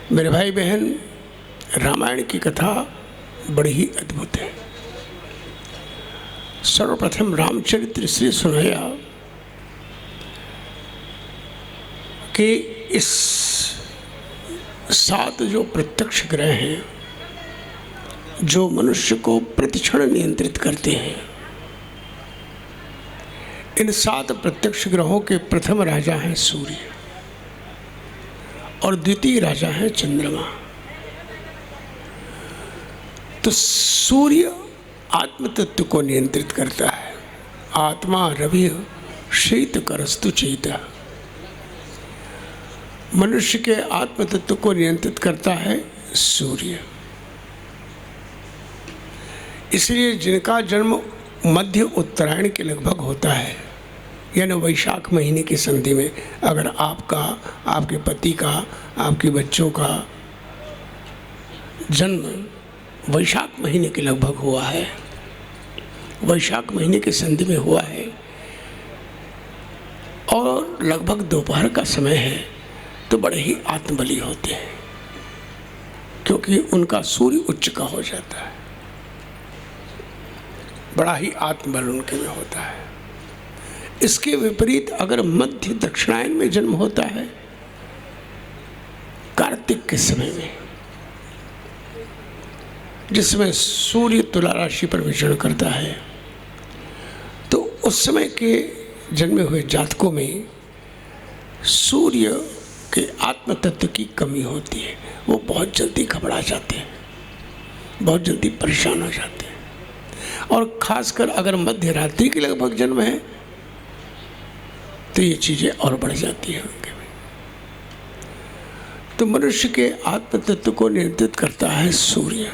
मेरे भाई बहन, रामायण की कथा बड़ी ही अद्भुत है। सर्वप्रथम रामचरित्र इसलिए सुनाया कि इस 7 जो प्रत्यक्ष ग्रह हैं जो मनुष्य को प्रतिक्षण नियंत्रित करते हैं, इन 7 प्रत्यक्ष ग्रहों के प्रथम राजा हैं सूर्य और द्वितीय राजा है चंद्रमा। तो सूर्य आत्म तत्व को नियंत्रित करता है। आत्मा रवि शीत करस्तु चेता, मनुष्य के आत्म तत्व को नियंत्रित करता है सूर्य। इसलिए जिनका जन्म मध्य उत्तरायण के लगभग होता है, यानी वैशाख महीने की संधि में, अगर आपका, आपके पति का, आपके बच्चों का जन्म वैशाख महीने के लगभग हुआ है, वैशाख महीने की संधि में हुआ है और लगभग दोपहर का समय है, तो बड़े ही आत्मबली होते हैं, क्योंकि उनका सूर्य उच्च का हो जाता है। बड़ा ही आत्मबल उनके में होता है। इसके विपरीत अगर मध्य दक्षिणायन में जन्म होता है, कार्तिक के समय में, जिसमें सूर्य तुला राशि पर विचरण करता है, तो उस समय के जन्मे हुए जातकों में सूर्य के आत्म तत्व की कमी होती है। वो बहुत जल्दी घबरा जाते हैं, बहुत जल्दी परेशान हो जाते हैं, और खासकर अगर मध्य रात्रि के लगभग जन्म है तो ये चीज़ें और बढ़ जाती हैं उनके में। तो मनुष्य के आत्म तत्व को नियंत्रित करता है सूर्य,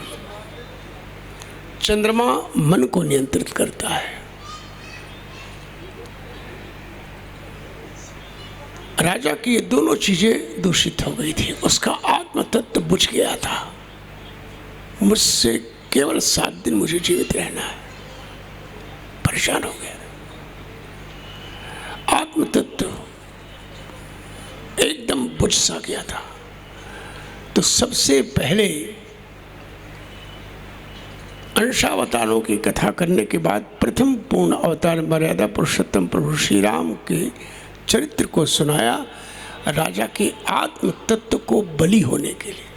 चंद्रमा मन को नियंत्रित करता है। राजा की ये दोनों चीजें दूषित हो गई थी, उसका आत्म तत्व बुझ गया था। मुझसे केवल 7 दिन मुझे जीवित रहना है, परेशान हो गया। आत्म तत्व एकदम बुझ सा गया था। तो सबसे पहले अंशावतारों की कथा करने के बाद प्रथम पूर्ण अवतार मर्यादा पुरुषोत्तम प्रभु श्री राम के चरित्र को सुनाया, राजा के आत्म तत्व को बलि होने के लिए।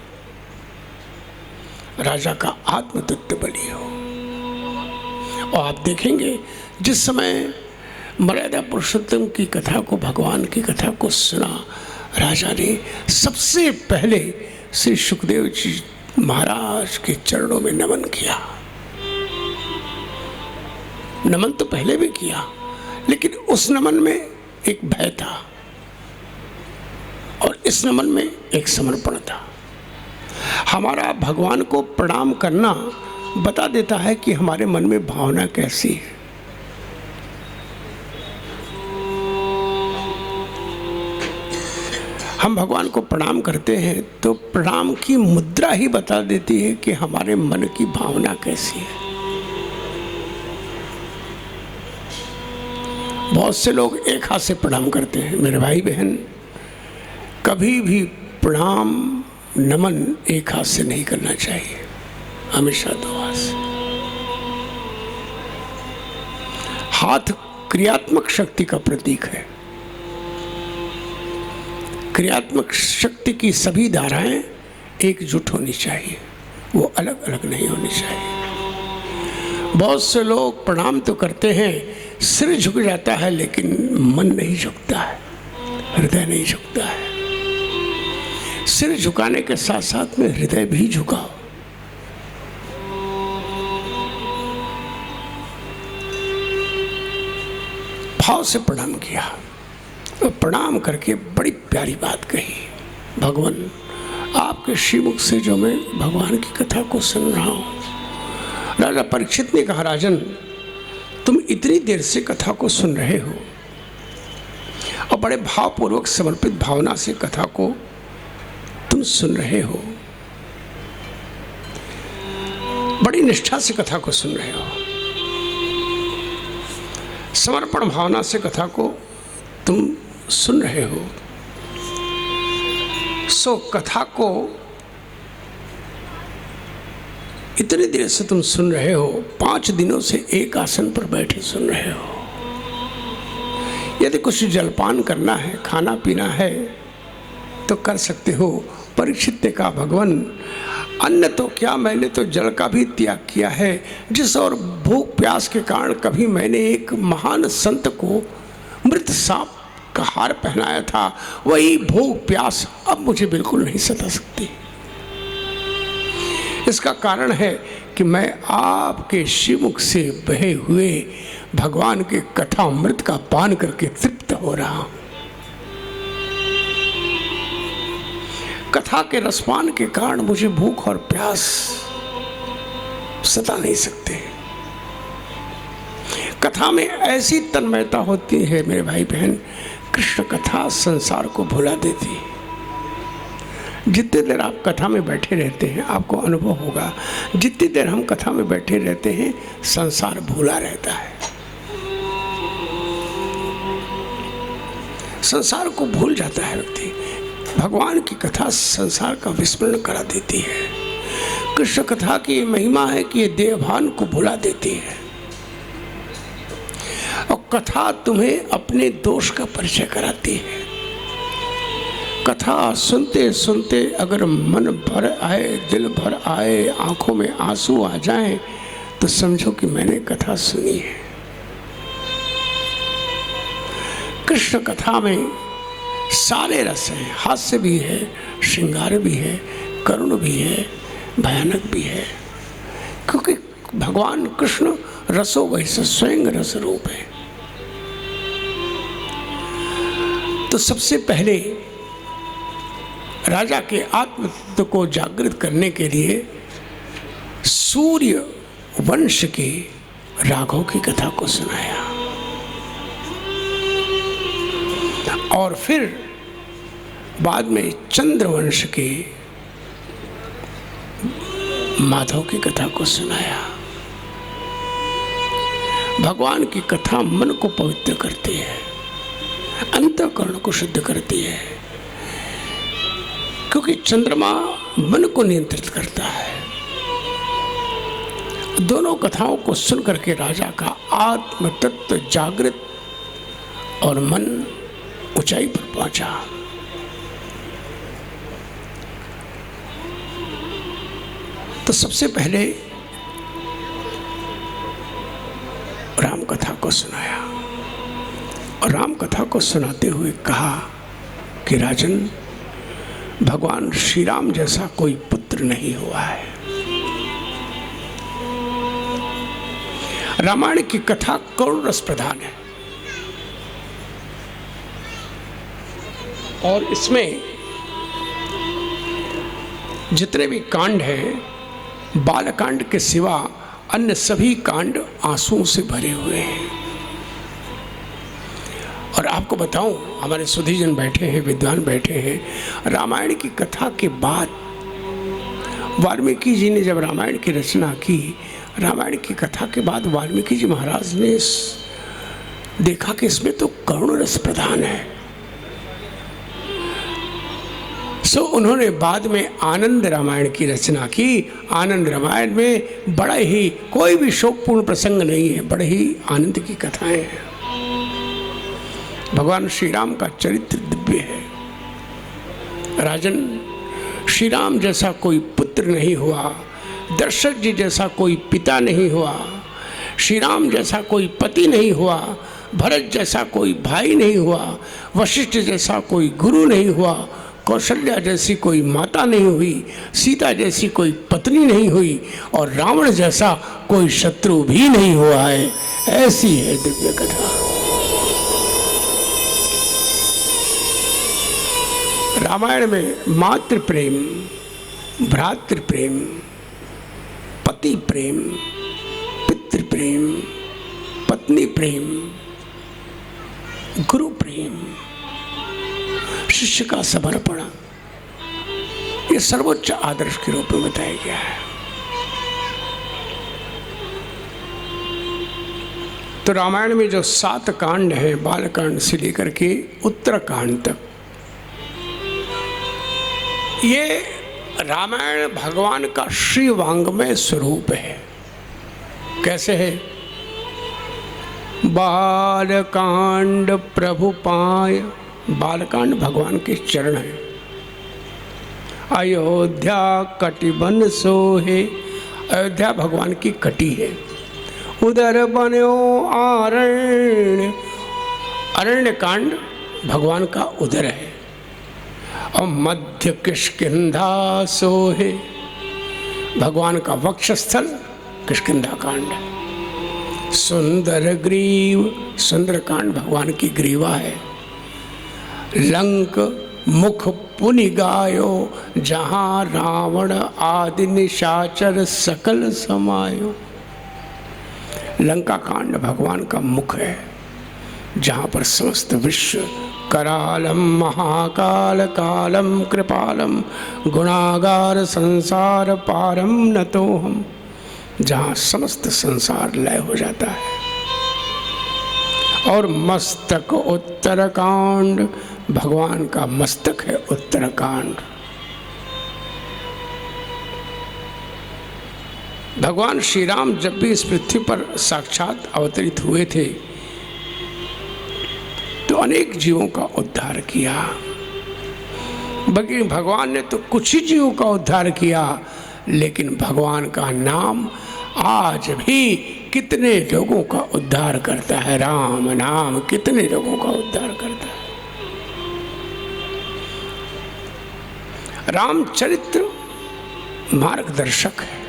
राजा का आत्म तत्व बलि हो। और आप देखेंगे जिस समय मर्यादा पुरुषोत्तम की कथा को, भगवान की कथा को सुना, राजा ने सबसे पहले श्री सुखदेव जी महाराज के चरणों में नमन किया। नमन तो पहले भी किया, लेकिन उस नमन में एक भय था और इस नमन में एक समर्पण था। हमारा भगवान को प्रणाम करना बता देता है कि हमारे मन में भावना कैसी है। हम भगवान को प्रणाम करते हैं तो प्रणाम की मुद्रा ही बता देती है कि हमारे मन की भावना कैसी है। बहुत से लोग एक हाथ से प्रणाम करते हैं। मेरे भाई बहन, कभी भी प्रणाम नमन एक हाथ से नहीं करना चाहिए, हमेशा 2 हाथ से। हाथ क्रियात्मक शक्ति का प्रतीक है। क्रियात्मक शक्ति की सभी धाराएं एकजुट होनी चाहिए, वो अलग अलग नहीं होनी चाहिए। बहुत से लोग प्रणाम तो करते हैं, सिर झुक जाता है, लेकिन मन नहीं झुकता है, हृदय नहीं झुकता है। सिर झुकाने के साथ साथ में हृदय भी झुकाओ। भाव से प्रणाम किया, तो प्रणाम करके बड़ी प्यारी बात कही, भगवान आपके श्रीमुख से जो मैं भगवान की कथा को सुन रहा हूँ। राजा परीक्षित ने कहा, राजन तुम इतनी देर से कथा को सुन रहे हो और बड़े भावपूर्वक समर्पित भावना से कथा को तुम सुन रहे हो, बड़ी निष्ठा से कथा को सुन रहे हो, समर्पण भावना से कथा को तुम सुन रहे हो। सो कथा को इतने देर से तुम सुन रहे हो, 5 दिनों से एक आसन पर बैठे सुन रहे हो। यदि कुछ जलपान करना है, खाना पीना है तो कर सकते हो। परीक्षित ने कहा, भगवान अन्न तो क्या, मैंने तो जल का भी त्याग किया है। जिस और भूख प्यास के कारण कभी मैंने एक महान संत को मृत सांप का हार पहनाया था, वही भूख प्यास अब मुझे बिल्कुल नहीं सता सकती। इसका कारण है कि मैं आपके श्रीमुख से बहे हुए भगवान के कथा अमृत का पान करके तृप्त हो रहा हूं। कथा के रसपान के कारण मुझे भूख और प्यास सता नहीं सकते। कथा में ऐसी तन्मयता होती है मेरे भाई बहन, कृष्ण कथा संसार को भुला देती है। जितनी देर आप कथा में बैठे रहते हैं आपको अनुभव होगा, जितनी देर हम कथा में बैठे रहते हैं संसार भूला रहता है। संसार को भूल जाता है व्यक्ति। भगवान की कथा संसार का विस्मरण करा देती है। कृष्ण कथा की महिमा है कि ये देहभान को भुला देती है और कथा तुम्हें अपने दोष का परिचय कराती है। कथा सुनते सुनते अगर मन भर आए, दिल भर आए, आंखों में आंसू आ जाएं, तो समझो कि मैंने कथा सुनी है। कृष्ण कथा में सारे रस हैं, हास्य भी है, श्रृंगार भी है, करुण भी है, भयानक भी है, क्योंकि भगवान कृष्ण रसो वैसे स्वयं रस रूप है। तो सबसे पहले राजा के आत्मतत्व को जागृत करने के लिए सूर्य वंश के राघव की कथा को सुनाया और फिर बाद में चंद्रवंश के माधव की कथा को सुनाया। भगवान की कथा मन को पवित्र करती है, अंतःकरण को शुद्ध करती है, क्योंकि चंद्रमा मन को नियंत्रित करता है। दोनों कथाओं को सुन करके राजा का आत्म तत्व जागृत और मन ऊंचाई पर पहुंचा। तो सबसे पहले राम कथा को सुनाया और राम कथा को सुनाते हुए कहा कि राजन, भगवान श्री राम जैसा कोई पुत्र नहीं हुआ है। रामायण की कथा करुण रस प्रधान है और इसमें जितने भी कांड हैं, बालकांड के सिवा अन्य सभी कांड आंसुओं से भरे हुए हैं। और आपको बताऊं, हमारे सुधीजन बैठे हैं, विद्वान बैठे हैं। रामायण की कथा के बाद वाल्मीकि जी ने जब रामायण की रचना की, रामायण की कथा के बाद वाल्मीकि जी महाराज ने देखा कि इसमें तो करुण रस प्रधान है। उन्होंने बाद में आनंद रामायण की रचना की। आनंद रामायण में बड़ा ही, कोई भी शोकपूर्ण प्रसंग नहीं है, बड़े ही आनंद की कथाएं हैं। भगवान श्री राम का चरित्र दिव्य है। राजन, श्री राम जैसा कोई पुत्र नहीं हुआ, दशरथ जी जैसा कोई पिता नहीं हुआ, श्री राम जैसा कोई पति नहीं हुआ, भरत जैसा कोई भाई नहीं हुआ, वशिष्ठ जैसा कोई गुरु नहीं हुआ, कौशल्या जैसी कोई माता नहीं हुई, सीता जैसी कोई पत्नी नहीं हुई और रावण जैसा कोई शत्रु भी नहीं हुआ है। ऐसी है दिव्य कथा। रामायण में मातृ प्रेम, भ्रातृ प्रेम, पति प्रेम, पितृ प्रेम, पत्नी प्रेम, गुरु प्रेम, शिष्य का समर्पण, ये सर्वोच्च आदर्श के रूप में बताया गया है। तो रामायण में जो 7 कांड है, बालकांड से लेकर के उत्तरकांड तक, ये रामायण भगवान का श्री वांग्मय स्वरूप है। कैसे है? बालकांड प्रभु पाय, बालकांड भगवान के चरण है। अयोध्या कटिबन सोहे, अयोध्या भगवान की कटी है। उदर बन्यो आरण्य, अरण्य कांड भगवान का उदर है। और मध्य किष्किंधा सोहे, भगवान का वक्षस्थल किष्किंधा कांड है। सुंदर ग्रीव, सुंदर कांड भगवान की ग्रीवा है। लंक मुख पुनि गायो, जहाँ रावण आदि निशाचर सकल समायो। लंका कांड भगवान का मुख है, जहाँ पर समस्त विश्व करालम महाकाल कालम कृपालम गुणागार संसार पारम नतोहम, जहाँ समस्त संसार लय हो जाता है। और मस्तक उत्तरकांड, भगवान का मस्तक है उत्तरकांड। भगवान श्री राम जब भी इस पृथ्वी पर साक्षात अवतरित हुए थे तो अनेक जीवों का उद्धार किया। बल्कि भगवान ने तो कुछ ही जीवों का उद्धार किया, लेकिन भगवान का नाम आज भी कितने लोगों का उद्धार करता है। राम नाम कितने लोगों का उद्धार करता है। रामचरित्र मार्गदर्शक है।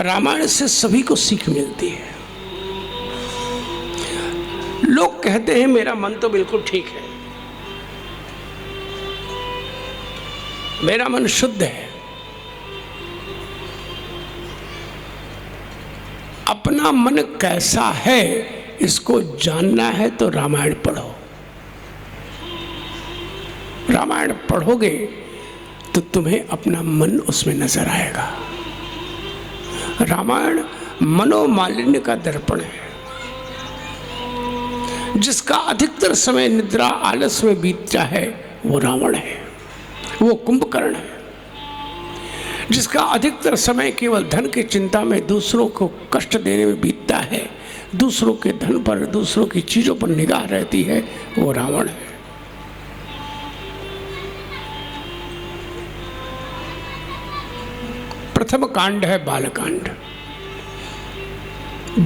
रामायण से सभी को सीख मिलती है। लोग कहते हैं मेरा मन तो बिल्कुल ठीक है, मेरा मन शुद्ध है। अपना मन कैसा है इसको जानना है तो रामायण पढ़ो। रामायण पढ़ोगे तो तुम्हें अपना मन उसमें नजर आएगा। रामायण मनोमालिन्य का दर्पण है। जिसका अधिकतर समय निद्रा आलस में बीतता है वो रावण है, वो कुंभकर्ण है। जिसका अधिकतर समय केवल धन की चिंता में दूसरों को कष्ट देने में बीतता है, दूसरों के धन पर दूसरों की चीजों पर निगाह रहती है, वो रावण है। प्रथम कांड है बालकांड।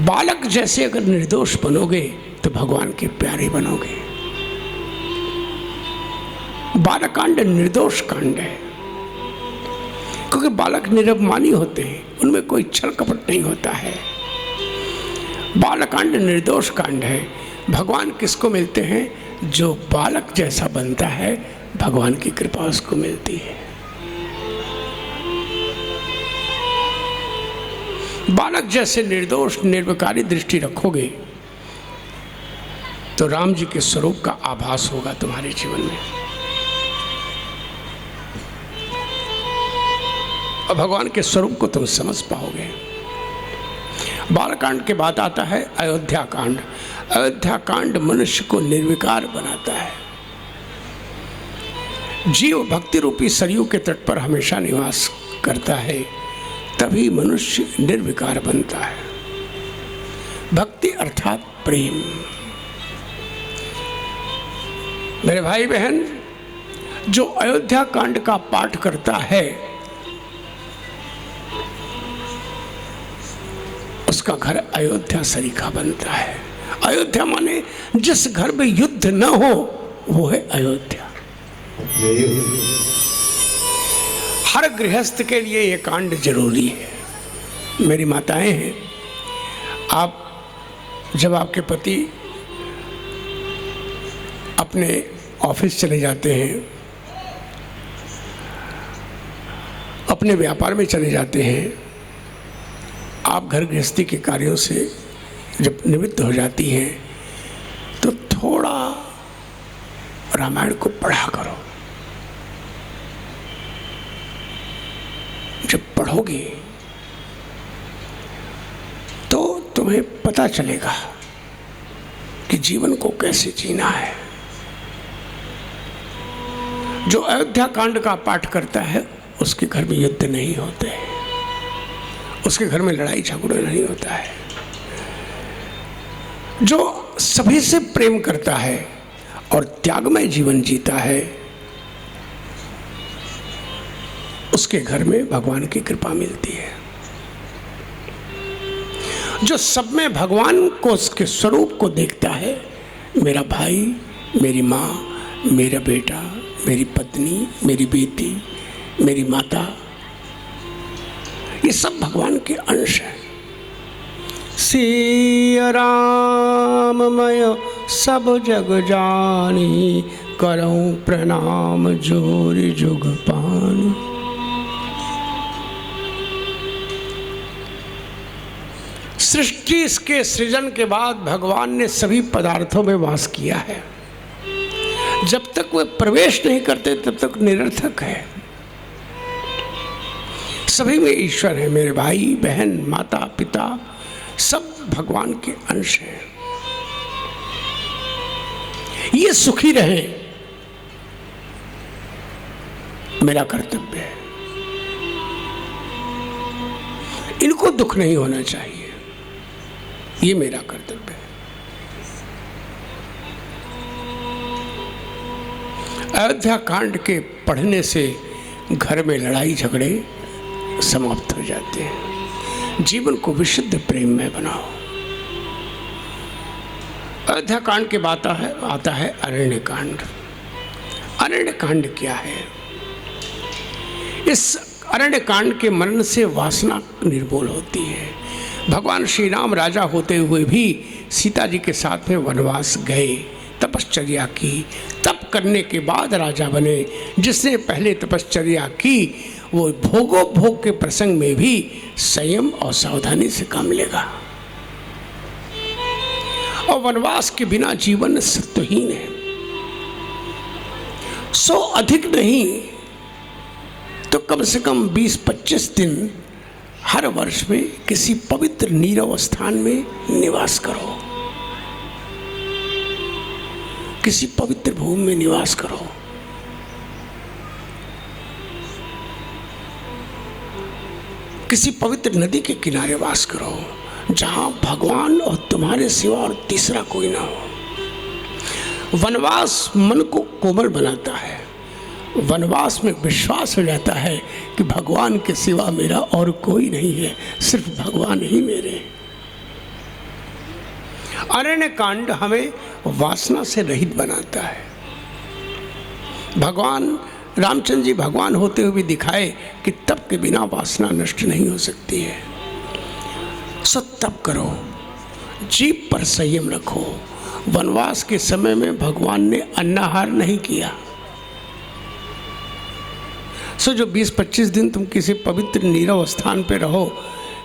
बालक जैसे अगर निर्दोष बनोगे तो भगवान के प्यारे बनोगे। बालकांड निर्दोष कांड है, क्योंकि बालक निरभिमानी होते हैं, उनमें कोई छल कपट नहीं होता है। बालकांड निर्दोष कांड है। भगवान किसको मिलते हैं? जो बालक जैसा बनता है, भगवान की कृपा उसको मिलती है। बालक जैसे निर्दोष निर्विकारी दृष्टि रखोगे तो राम जी के स्वरूप का आभास होगा तुम्हारे जीवन में, और भगवान के स्वरूप को तुम समझ पाओगे। बालकांड के बाद आता है अयोध्या कांड। अयोध्या कांड मनुष्य को निर्विकार बनाता है। जीव भक्ति रूपी सरयू के तट पर हमेशा निवास करता है, तभी मनुष्य निर्विकार बनता है। भक्ति अर्थात प्रेम। मेरे भाई बहन, जो अयोध्या कांड का पाठ करता है उसका घर अयोध्या सरीखा बनता है। अयोध्या माने जिस घर में युद्ध न हो वो है अयोध्या। हर गृहस्थ के लिए ये कांड जरूरी है। मेरी माताएं हैं, आप जब आपके पति अपने ऑफिस चले जाते हैं, अपने व्यापार में चले जाते हैं, आप घर गृहस्थी के कार्यों से जब निवृत्त हो जाती हैं तो थोड़ा रामायण को पढ़ा करो। जब पढ़ोगे तो तुम्हें पता चलेगा कि जीवन को कैसे जीना है। जो अयोध्या कांड का पाठ करता है उसके घर में युद्ध नहीं होते, उसके घर में लड़ाई झगड़ा नहीं होता है। जो सभी से प्रेम करता है और त्यागमय जीवन जीता है, उसके घर में भगवान की कृपा मिलती है। जो सब में भगवान को, उसके स्वरूप को देखता है, मेरा भाई, मेरी माँ, मेरा बेटा, मेरी पत्नी, मेरी बेटी, मेरी माता, ये सब भगवान के अंश हैं। सिया राम मय सब जग जानी, करऊं प्रणाम जोरि जुग पानी। सृष्टि, इसके सृजन के बाद भगवान ने सभी पदार्थों में वास किया है। जब तक वे प्रवेश नहीं करते तब तक निरर्थक है। सभी में ईश्वर है। मेरे भाई बहन, माता पिता सब भगवान के अंश हैं। ये सुखी रहें, मेरा कर्तव्य है। इनको दुख नहीं होना चाहिए, ये मेरा कर्तव्य है। अयोध्या कांड के पढ़ने से घर में लड़ाई झगड़े समाप्त हो जाते हैं। जीवन को विशुद्ध प्रेम में बनाओ। अयोध्या कांड के बाद आता है अरण्य कांड। अरण्य कांड क्या है? इस अरण्य कांड के मरण से वासना निर्मूल होती है। भगवान श्री राम राजा होते हुए भी सीता जी के साथ में वनवास गए, तपश्चर्या की, तप करने के बाद राजा बने। जिसने पहले तपश्चर्या की वो भोगोपभोग के प्रसंग में भी संयम और सावधानी से काम लेगा। और वनवास के बिना जीवन सत्वहीन है। 100 अधिक नहीं तो कम से कम 20-25 दिन हर वर्ष में किसी पवित्र नीरव स्थान में निवास करो, किसी पवित्र भूमि में निवास करो। किसी पवित्र नदी के किनारे वास करो, जहां भगवान और तुम्हारे सिवा और तीसरा कोई ना हो। वनवास मन को कोमल बनाता है। वनवास में विश्वास हो जाता है कि भगवान के सिवा मेरा और कोई नहीं है, सिर्फ भगवान ही मेरे। अरण्य कांड हमें वासना से रहित बनाता है। भगवान रामचंद्र जी भगवान होते हुए भी दिखाए कि तप के बिना वासना नष्ट नहीं हो सकती है। सो तप करो, जीभ पर संयम रखो। वनवास के समय में भगवान ने अन्नाहार नहीं किया। सो जो 20-25 दिन तुम किसी पवित्र नीरव स्थान पे रहो,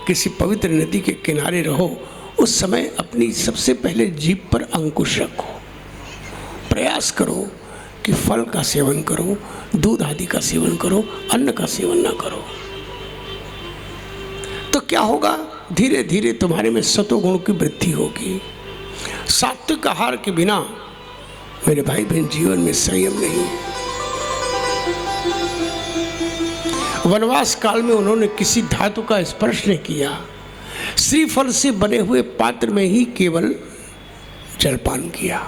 किसी पवित्र नदी के किनारे रहो, उस समय अपनी सबसे पहले जीभ पर अंकुश रखो। प्रयास करो कि फल का सेवन करो, दूध आदि का सेवन करो, अन्न का सेवन ना करो। तो क्या होगा? धीरे धीरे तुम्हारे में सतोगुण की वृद्धि होगी। सात्विक आहार के बिना मेरे भाई बहन जीवन में संयम नहीं। वनवास काल में उन्होंने किसी धातु का स्पर्श नहीं किया। श्रीफल से बने हुए पात्र में ही केवल जलपान किया।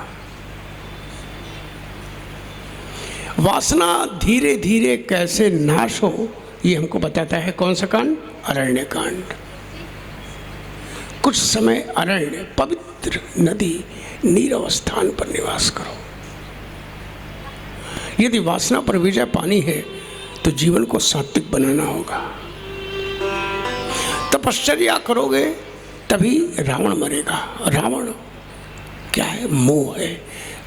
वासना धीरे धीरे कैसे नाश हो, ये हमको बताता है कौन सा कांड? अरण्य कांड। कुछ समय अरण्य, पवित्र नदी, नीरव स्थान पर निवास करो। यदि वासना पर विजय पानी है तो जीवन को सात्विक बनाना होगा। तपश्चर्या करोगे तभी रावण मरेगा। रावण क्या है? मोह है।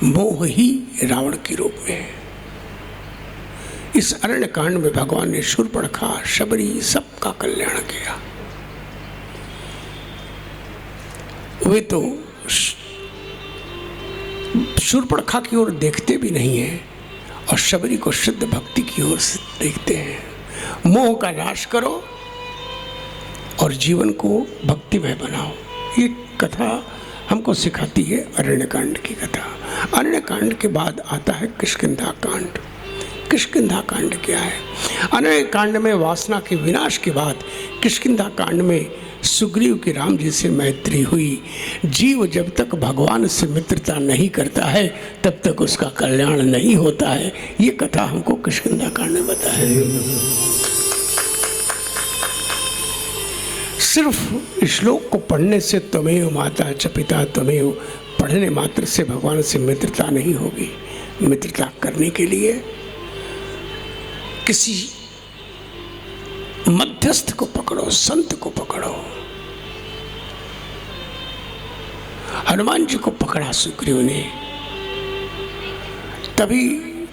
मोह ही रावण के रूप में है। इस अरण्य कांड में भगवान ने शूर्पणखा, शबरी, सबका कल्याण किया। वे तो शूर्पणखा की ओर देखते भी नहीं है और शबरी को शुद्ध भक्ति की ओर से देखते हैं। मोह का नाश करो और जीवन को भक्तिमय बनाओ। ये कथा हमको सिखाती है अरण्य कांड की कथा। अरण्य कांड के बाद आता है किष्किंधा कांड। किष्किंधा कांड क्या है? अनय कांड में वासना के विनाश के बाद किष्किंधा कांड में सुग्रीव की राम जी से मैत्री हुई। जीव जब तक भगवान से मित्रता नहीं करता है तब तक उसका कल्याण नहीं होता है। ये कथा हमको किष्किंधा कांड में बताया है। सिर्फ श्लोक को पढ़ने से त्वमेव माता च पिता त्वमेव पढ़ने मात्र से भगवान से मित्रता नहीं होगी। मित्रता करने के लिए किसी मध्यस्थ को पकड़ो, संत को पकड़ो। हनुमान जी को पकड़ा सुग्रीव ने, तभी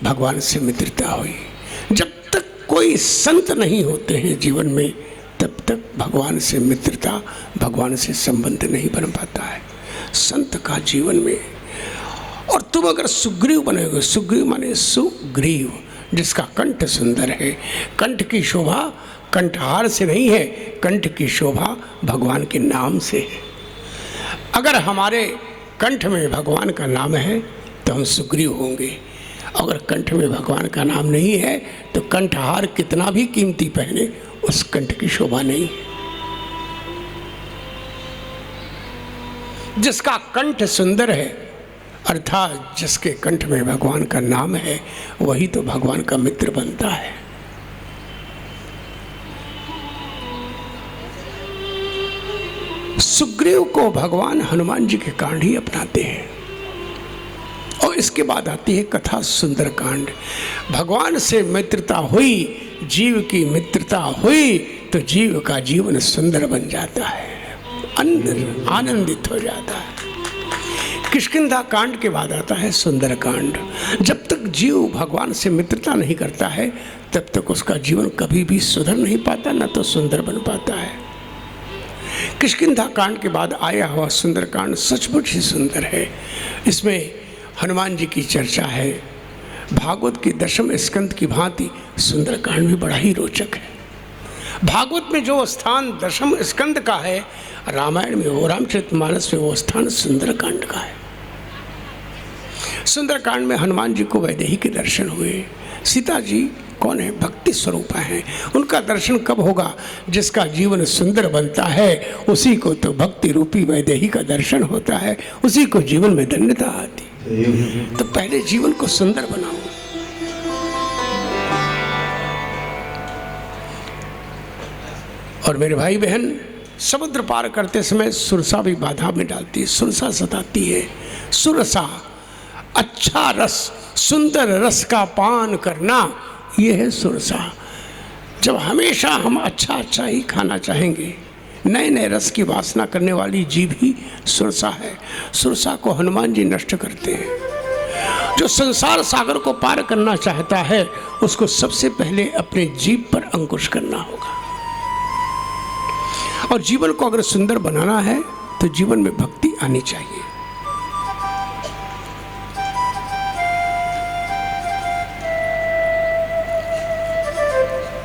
भगवान से मित्रता हुई। जब तक कोई संत नहीं होते हैं जीवन में तब तक भगवान से मित्रता, भगवान से संबंध नहीं बन पाता है संत का जीवन में। और तुम अगर सुग्रीव बनेगे, सुग्रीव माने सुग्रीव, जिसका कंठ सुंदर है। कंठ की शोभा कंठहार से नहीं है, कंठ की शोभा भगवान के नाम से है। अगर हमारे कंठ में भगवान का नाम है तो हम सुग्रीव होंगे। अगर कंठ में भगवान का नाम नहीं है तो कंठहार कितना भी कीमती पहने उस कंठ की शोभा नहीं है। जिसका कंठ सुंदर है अर्थात जिसके कंठ में भगवान का नाम है वही तो भगवान का मित्र बनता है। सुग्रीव को भगवान हनुमान जी के कांड ही अपनाते हैं। और इसके बाद आती है कथा सुंदरकांड। भगवान से मित्रता हुई, जीव की मित्रता हुई तो जीव का जीवन सुंदर बन जाता है, अंदर आनंदित हो जाता है। किष्किंधा कांड के बाद आता है सुंदर कांड। जब तक जीव भगवान से मित्रता नहीं करता है तब तक उसका जीवन कभी भी सुधर नहीं पाता, न तो सुंदर बन पाता है। किष्किंधा कांड के बाद आया हुआ सुंदर कांड सचमुच ही सुंदर है। इसमें हनुमान जी की चर्चा है। भागवत की दशम स्कंद की भांति सुंदर कांड भी बड़ा ही रोचक है। भागवत में जो स्थान दशम स्कंद का है, रामायण में वो, रामचरितमानस में वो स्थान सुंदरकांड का है। सुंदरकांड में हनुमान जी को वैदेही के दर्शन हुए। सीता जी कौन है? भक्ति स्वरूपा हैं। उनका दर्शन कब होगा? जिसका जीवन सुंदर बनता है उसी को तो भक्ति रूपी वैदेही का दर्शन होता है, उसी को जीवन में धन्यता आती। तो पहले जीवन को सुंदर बनाओ। और मेरे भाई बहन, समुद्र पार करते समय सुरसा भी बाधा में डालती है, सुरसा सताती है। सुरसा अच्छा रस, सुंदर रस का पान करना, ये है सुरसा। जब हमेशा हम अच्छा अच्छा ही खाना चाहेंगे, नए नए रस की वासना करने वाली जीभ ही सुरसा है। सुरसा को हनुमान जी नष्ट करते हैं। जो संसार सागर को पार करना चाहता है उसको सबसे पहले अपने जीभ पर अंकुश करना होगा। और जीवन को अगर सुंदर बनाना है तो जीवन में भक्ति आनी चाहिए।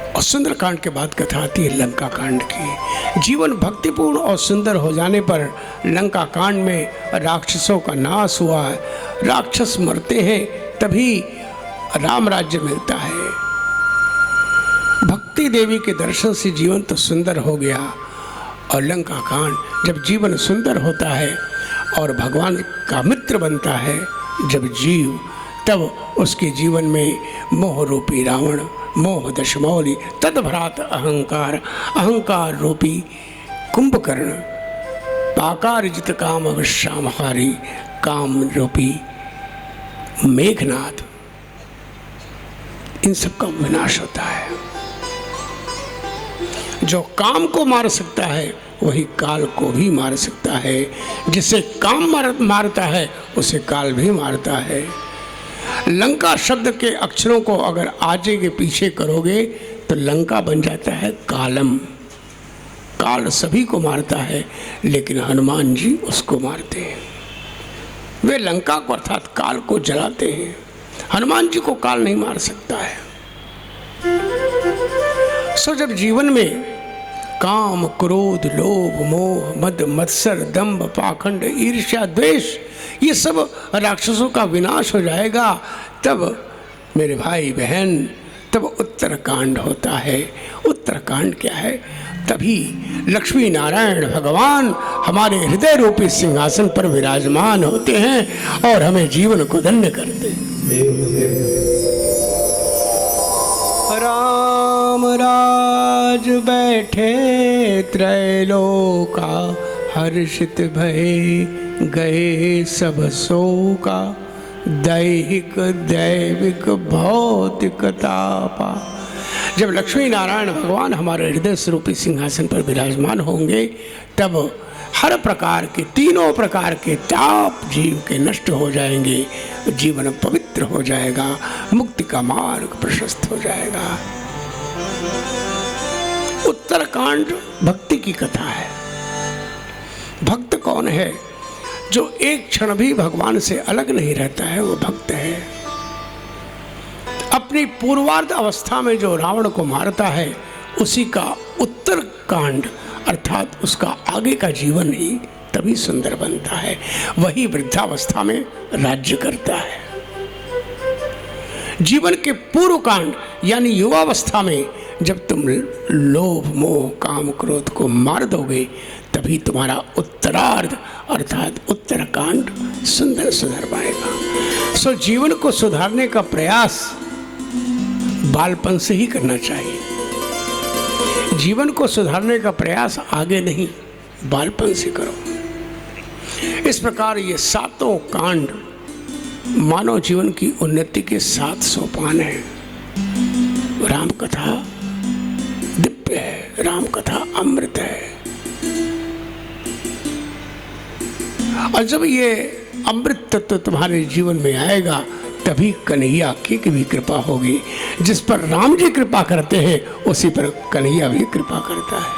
और सुंदरकांड के बाद कथा आती है लंका कांड की। जीवन भक्तिपूर्ण और सुंदर हो जाने पर लंका कांड में राक्षसों का नाश हुआ। राक्षस मरते हैं तभी राम राज्य मिलता है। भक्ति देवी के दर्शन से जीवन तो सुंदर हो गया। और लंका कांड, जब जीवन सुंदर होता है और भगवान का मित्र बनता है जब जीव, तब उसके जीवन में मोह रूपी रावण, मोह दशमौली, तद्भ्रात अहंकार, अहंकार रूपी कुंभकर्ण, पाकारजित काम अवश्यामहारी, काम रूपी मेघनाद, इन सब का विनाश होता है। जो काम को मार सकता है वही काल को भी मार सकता है। जिसे काम मारता है उसे काल भी मारता है। लंका शब्द के अक्षरों को अगर आगे के पीछे करोगे तो लंका बन जाता है कालम। काल सभी को मारता है लेकिन हनुमान जी उसको मारते हैं। वे लंका को अर्थात काल को जलाते हैं। हनुमान जी को काल नहीं मार सकता है। सो जब जीवन में काम, क्रोध, लोभ, मोह, मद, मत्सर, दंभ, पाखंड, ईर्ष्या, द्वेष, ये सब राक्षसों का विनाश हो जाएगा, तब मेरे भाई बहन, तब उत्तरकांड होता है। उत्तरकांड क्या है? तभी लक्ष्मी नारायण भगवान हमारे हृदय रूपी सिंहासन पर विराजमान होते हैं और हमें जीवन को धन्य करते हैं। राम राज बैठे त्रैलोका, हर्षित भये गए सब शोका, दैहिक दैविक भौतिक तापा। जब लक्ष्मी नारायण भगवान हमारे हृदय स्वरूपी सिंहासन पर विराजमान होंगे, तब हर प्रकार के, तीनों प्रकार के ताप जीव के नष्ट हो जाएंगे, जीवन पवित्र हो जाएगा, मुक्ति का मार्ग प्रशस्त हो जाएगा। उत्तरकांड भक्ति की कथा है। भक्त कौन है? जो एक क्षण भी भगवान से अलग नहीं रहता है, वो भक्त है। अपनी पूर्वार्ध अवस्था में जो रावण को मारता है, उसी का उत्तरकांड अर्थात उसका आगे का जीवन ही तभी सुंदर बनता है। वही वृद्धावस्था में राज्य करता है। जीवन के पूर्व कांड यानी युवावस्था में जब तुम लोभ मोह काम क्रोध को मार दोगे, तभी तुम्हारा उत्तरार्ध अर्थात उत्तरकांड सुंदर सुधर पाएगा। सो जीवन को सुधारने का प्रयास बालपन से ही करना चाहिए। जीवन को सुधारने का प्रयास आगे नहीं, बालपन से करो। इस प्रकार ये सातों कांड मानव जीवन की उन्नति के 7 सोपान हैं। राम कथा दिव्य है, राम कथा अमृत है। और जब ये अमृत तत्व तुम्हारे जीवन में आएगा, तभी कन्हैया की भी कृपा होगी। जिस पर राम जी कृपा करते हैं, उसी पर कन्हैया भी कृपा करता है।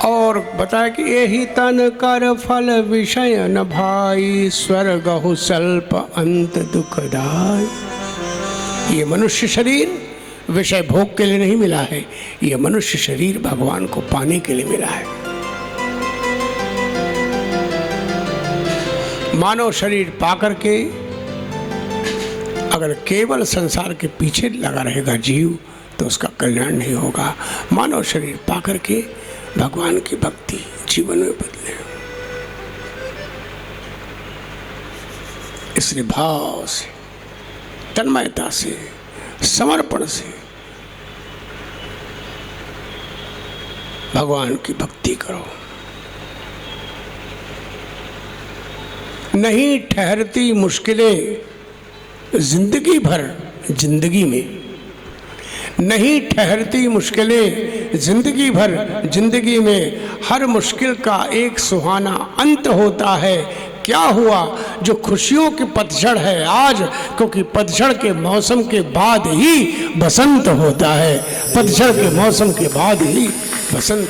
और बताया कि यही तन कर फल विषय न भाई, स्वर्गहु स्वल्प अंत दुखदाय। ये मनुष्य शरीर विषय भोग के लिए नहीं मिला है, ये मनुष्य शरीर भगवान को पाने के लिए मिला है। मानव शरीर पाकर के अगर केवल संसार के पीछे लगा रहेगा जीव, तो उसका कल्याण नहीं होगा। मानव शरीर पाकर के भगवान की भक्ति जीवन में बदले। इसलिए भाव से, तन्मयता से, समर्पण से भगवान की भक्ति करो। नहीं ठहरती मुश्किलें जिंदगी भर जिंदगी में, नहीं ठहरती मुश्किलें जिंदगी भर जिंदगी में, हर मुश्किल का एक सुहाना अंत होता है। क्या हुआ जो खुशियों की पतझड़ है आज, क्योंकि पतझड़ के मौसम के बाद ही बसंत होता है। पतझड़ के मौसम के बाद ही बसंत।